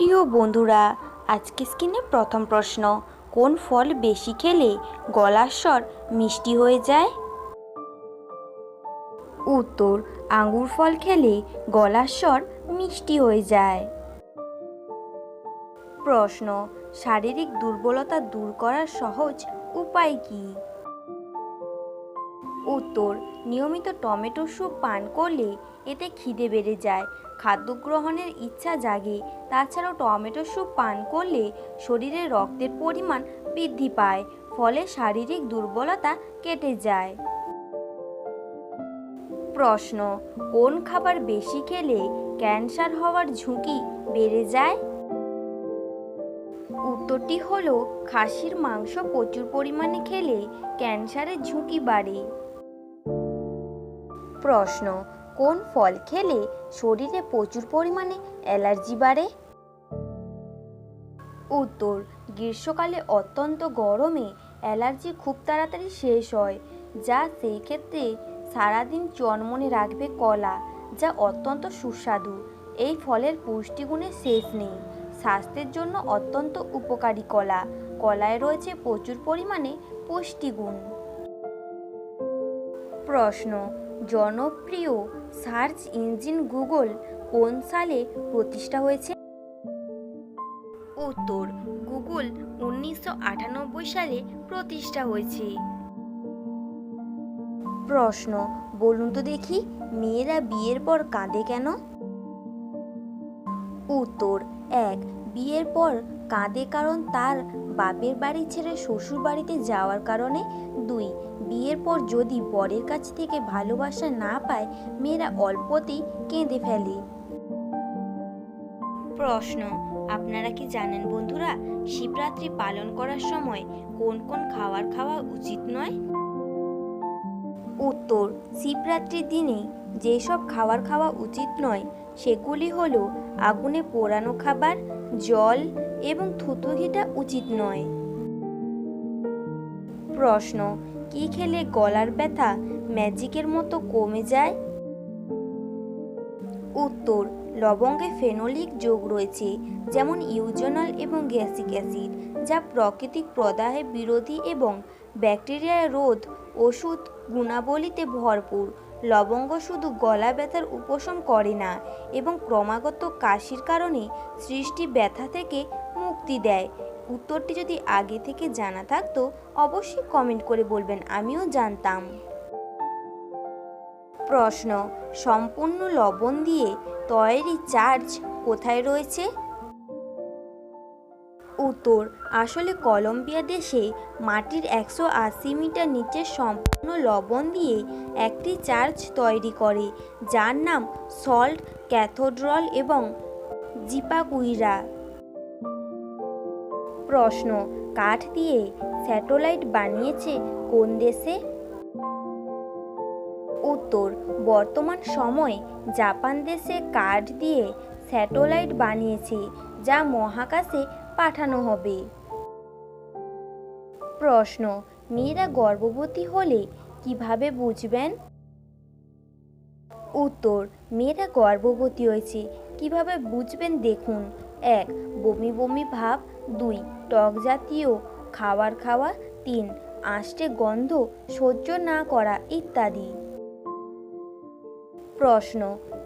প্রিয় বন্ধুরা, আজকে স্ক্রিনে প্রথম প্রশ্ন, কোন ফল বেশি খেলে গলার স্বর মিষ্টি হয়ে যায়? উত্তর, আঙ্গুর ফল খেলে গলার স্বর মিষ্টি হয়ে যায়। প্রশ্ন, শারীরিক দুর্বলতা দূর করার সহজ উপায় কি? উত্তর, নিয়মিত টমেটো স্যুপ পান করলে এতে খিদে বেড়ে যায়, খাদ্য গ্রহণের ইচ্ছা জাগে। তাছাড়াও টমেটো স্যুপ পান করলে শরীরে রক্তের পরিমাণ বৃদ্ধি পায়, ফলে শারীরিক দুর্বলতা কেটে যায়। প্রশ্ন, কোন খাবার বেশি খেলে ক্যান্সার হওয়ার ঝুঁকি বেড়ে যায়? উত্তরটি হলো খাসির মাংস প্রচুর পরিমাণে খেলে ক্যান্সারের ঝুঁকি বাড়ে। প্রশ্ন, কোন ফল খেলে শরীরে প্রচুর পরিমাণে অ্যালার্জি বাড়ে? উত্তর, গ্রীষ্মকালে অত্যন্ত গরমে অ্যালার্জি খুব তাড়াতাড়ি শেষ হয়, যা সেই ক্ষেত্রে সারাদিন চনমনে রাখবে কলা, যা অত্যন্ত সুস্বাদু। এই ফলের পুষ্টিগুণের শেষ নেই, স্বাস্থ্যের জন্য অত্যন্ত উপকারী কলা। কলায় রয়েছে প্রচুর পরিমাণে পুষ্টিগুণ। প্রশ্ন, জনপ্রিয় সার্চ ইঞ্জিন গুগল কোন সালে প্রতিষ্ঠা হয়েছে? উত্তর, গুগল 1998 সালে প্রতিষ্ঠা হয়েছে। প্রশ্ন, বলুন তো দেখি, মেয়েরা বিয়ের পর কাঁদে কেন? উত্তর, 1. বিয়ের পর কাঁদে কারণ তার বাপের বাড়ি ছেড়ে শ্বশুর বাড়িতে যাওয়ার কারণে। 2. বিয়ের পর যদি বরের কাছ থেকে ভালোবাসা না পায়, মেয়েরা অল্পতেই কেঁদে ফেলে। প্রশ্ন, আপনারা কি জানেন বন্ধুরা, শিবরাত্রি পালন করার সময় কোন কোন খাবার খাওয়া উচিত নয়? উত্তর, শিবরাত্রির দিনে যেসব খাবার খাওয়া উচিত নয় সেগুলি হলো আগুনে পোড়ানো খাবার, জল এবং থুতু ঘিটা উচিত নয়। প্রশ্ন, কি খেলে গলার ব্যথা ম্যাজিকের মতো কমে যায়? উত্তর, লবঙ্গে ফেনোলিক যোগ রয়েছে, যেমন ইউজেনল এবং গ্যাসিক অ্যাসিড, যা প্রাকৃতিক প্রদাহে বিরোধী এবং ব্যাকটেরিয়া রোধ ওষুধ গুণাবলীতে ভরপুর। লবঙ্গ শুধু গলা ব্যথার উপশম করে না, এবং ক্রমাগত কাশির কারণে সৃষ্টি ব্যথা থেকে মুক্তি দেয়। উত্তরটি যদি আগে থেকে জানা থাকতো অবশ্যই কমেন্ট করে বলবেন, আমিও জানতাম। প্রশ্ন, সম্পূর্ণ লবণ দিয়ে তৈরি চার্চ কোথায় রয়েছে? উত্তর, আসলে কলম্বিয়া দেশে মাটির 180 মিটার নিচে সম্পূর্ণ লবণ দিয়ে একটি চার্চ তৈরি করে, যার নাম সল্ট ক্যাথেড্রাল এবং জিপাকুইরা। প্রশ্ন, কাঠ দিয়ে স্যাটেলাইট বানিয়েছে কোন দেশে? উত্তর, বর্তমান সময়ে জাপান দেশে কাঠ দিয়ে স্যাটেলাইট বানিয়েছে, যা মহাকাশে পাঠানো হবে। প্রশ্ন, মেয়েরা গর্ভবতী হলে কিভাবে বুঝবেন? উত্তর, মেয়েরা গর্ভবতী হয়েছে কিভাবে বুঝবেন দেখুন। 1. বমি বমি ভাব। 2. টক জাতীয় খাবার খাওয়া। 3. আষ্টে গন্ধ সহ্য না করা ইত্যাদি। প্রশ্ন,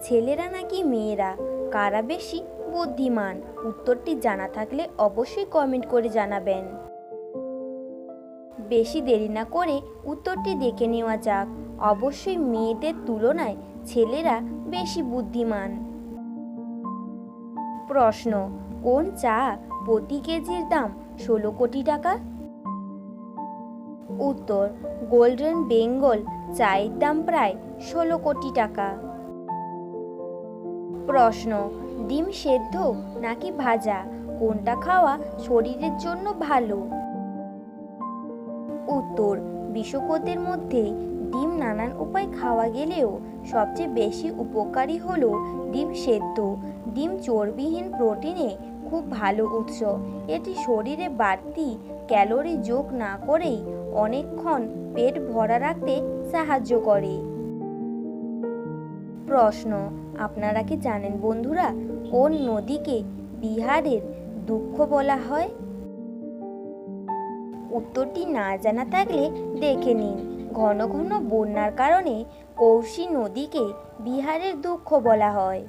ছেলেরা নাকি মেয়েরা কারা বেশি বুদ্ধিমান? উত্তরটি জানা থাকলে অবশ্যই কমেন্ট করে জানাবেন। বেশি দেরি না করে উত্তরটি দেখে নেওয়া যাক। অবশ্যই মেয়েদের তুলনায় ছেলেরা বেশি বুদ্ধিমান। প্রশ্ন, কোন চা প্রতি কেজির দাম 16 কোটি টাকা? উত্তর, গোল্ডেন বেঙ্গল চায়ের দাম প্রায় 16 কোটি টাকা। প্রশ্ন, ডিম সেদ্ধ নাকি ভাজা, কোনটা খাওয়া শরীরের জন্য ভালো? উত্তর, বিষুবদের মধ্যে ডিম নানান উপায় খাওয়া গেলেও সবচেয়ে বেশি উপকারী হলো ডিম সেদ্ধ। ডিম চর্বিহীন প্রোটিনে খুব ভালো উৎস। এটি শরীরে বাড়তি ক্যালোরি যোগ না করেই অনেকক্ষণ পেট ভরা রাখতে সাহায্য করে। প্রশ্ন, আপনারা কি জানেন বন্ধুরা, কোন নদীকে বিহারের দুঃখ বলা হয়? উত্তরটি না জানা থাকলে দেখে নিন। ঘন ঘন বন্যার কারণে কোশি নদীকে বিহারের দুঃখ বলা হয়।